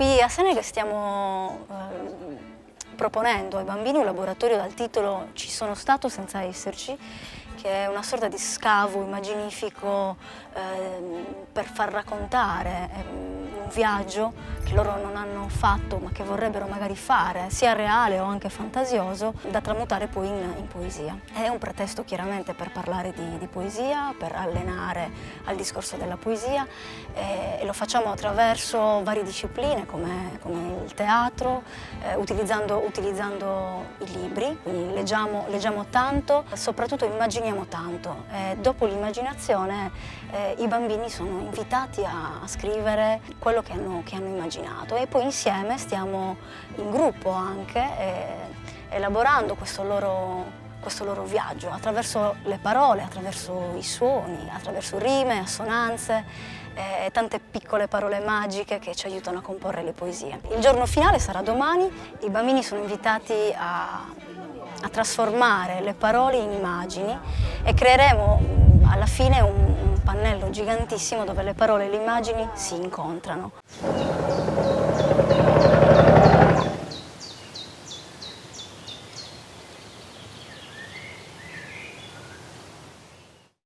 Qui a Seneca stiamo proponendo ai bambini un laboratorio dal titolo Ci sono stato senza esserci, che è una sorta di scavo immaginifico per far raccontare un viaggio che loro non hanno fatto ma che vorrebbero magari fare, sia reale o anche fantasioso, da tramutare poi in poesia. È un pretesto chiaramente per parlare di poesia, per allenare al discorso della poesia e lo facciamo attraverso varie discipline come il teatro, utilizzando i libri, quindi leggiamo tanto, soprattutto immaginiamo tanto. Dopo l'immaginazione i bambini sono invitati a scrivere quello che hanno immaginato e poi insieme stiamo in gruppo anche elaborando questo loro viaggio attraverso le parole, attraverso i suoni, attraverso rime, assonanze e tante piccole parole magiche che ci aiutano a comporre le poesie. Il giorno finale sarà domani, i bambini sono invitati a trasformare le parole in immagini e creeremo alla fine un pannello gigantissimo dove le parole e le immagini si incontrano.